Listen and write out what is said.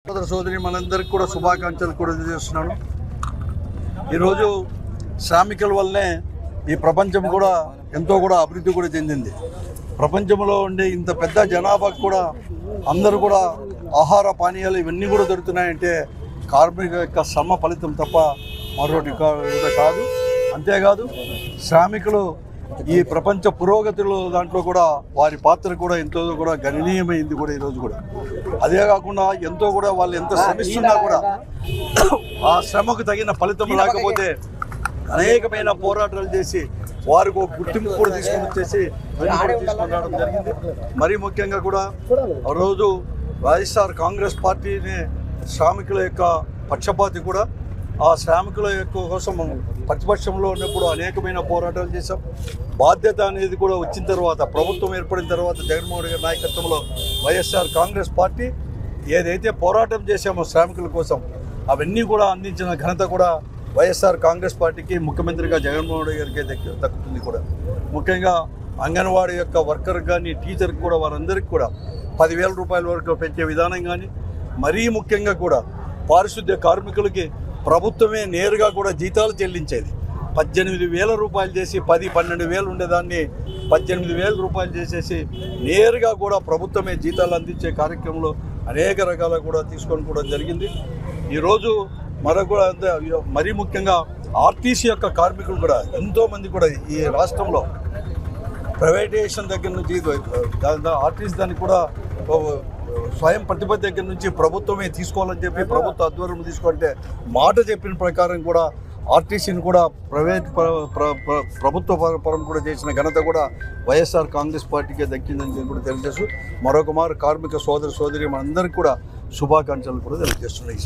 సోదర సోదరి మనందరికీ కూడా శుభాకాంక్షలు కూడా తెలియజేస్తున్నాను. ఈరోజు శ్రామికుల వల్లనే ఈ ప్రపంచం కూడా ఎంతో కూడా అభివృద్ధి కూడా చెందింది. ప్రపంచంలో ఉండే ఇంత పెద్ద జనాభాకు కూడా అందరూ కూడా ఆహార పానీయాలు ఇవన్నీ కూడా దొరుకుతున్నాయంటే కార్మిక యొక్క శ్రమ ఫలితం తప్ప మరొకటి కాదు. అంతేకాదు శ్రామికులు ఈ ప్రపంచ పురోగతిలో దాంట్లో కూడా వారి పాత్ర కూడా ఎంతో కూడా గణనీయమైంది కూడా ఈరోజు కూడా. అదే కాకుండా ఎంతో కూడా వాళ్ళు ఎంత శ్రమిస్తున్నా కూడా ఆ శ్రమకు తగిన ఫలితం లేకపోతే అనేకమైన పోరాటాలు చేసి వారికి ఒక గుర్తింపు కూడా తీసుకొని వచ్చేసి తీసుకొని రావడం జరిగింది. మరీ ముఖ్యంగా కూడా ఆ రోజు వైఎస్ఆర్ కాంగ్రెస్ పార్టీని శ్రామికుల యొక్క పక్షపాతి కూడా ఆ శ్రామికుల యొక్క కోసం ప్రతిపక్షంలో ఉన్నప్పుడు అనేకమైన పోరాటాలు చేశాం. బాధ్యత అనేది కూడా వచ్చిన తర్వాత ప్రభుత్వం ఏర్పడిన తర్వాత జగన్మోహన్ రెడ్డి గారి నాయకత్వంలో వైఎస్ఆర్ కాంగ్రెస్ పార్టీ ఏదైతే పోరాటం చేశామో శ్రామికుల కోసం అవన్నీ కూడా అందించిన ఘనత కూడా వైఎస్ఆర్ కాంగ్రెస్ పార్టీకి ముఖ్యమంత్రిగా జగన్మోహన్ రెడ్డి గారికి దక్కుతుంది కూడా. ముఖ్యంగా అంగన్వాడీ యొక్క వర్కర్ కానీ టీచర్కి కూడా వారందరికీ కూడా 10,000 రూపాయల వరకు పెంచే విధానం కానీ, మరీ ముఖ్యంగా కూడా పారిశుద్ధ్య కార్మికులకి ప్రభుత్వమే నేరుగా కూడా జీతాలు చెల్లించేది. 18,000 రూపాయలు చేసి 10-12,000 ఉండేదాన్ని 18,000 రూపాయలు చేసేసి నేరుగా కూడా ప్రభుత్వమే జీతాలు అందించే కార్యక్రమంలో అనేక రకాల కూడా తీసుకొని కూడా జరిగింది. ఈరోజు మరీ ముఖ్యంగా ఆర్టీసీ యొక్క కార్మికులు కూడా ఎంతోమంది కూడా ఈ రాష్ట్రంలో ప్రైవేటైజేషన్ దగ్గర నుంచి ఆర్టీసీ దానికి కూడా స్వయం ప్రతిపత్తి దగ్గర నుంచి ప్రభుత్వమే తీసుకోవాలని చెప్పి ప్రభుత్వ ఆధ్వర్యం తీసుకుంటే మాట చెప్పిన ప్రకారం కూడా ఆర్టీసీని కూడా ప్రభుత్వ పరం కూడా చేసిన ఘనత కూడా వైఎస్ఆర్ కాంగ్రెస్ పార్టీకే దక్కిందని చెప్పి కూడా తెలియజేస్తూ మరొక మారు కార్మిక సోదరి మనందరికీ కూడా శుభాకాంక్షలు కూడా తెలియజేస్తున్నాయి.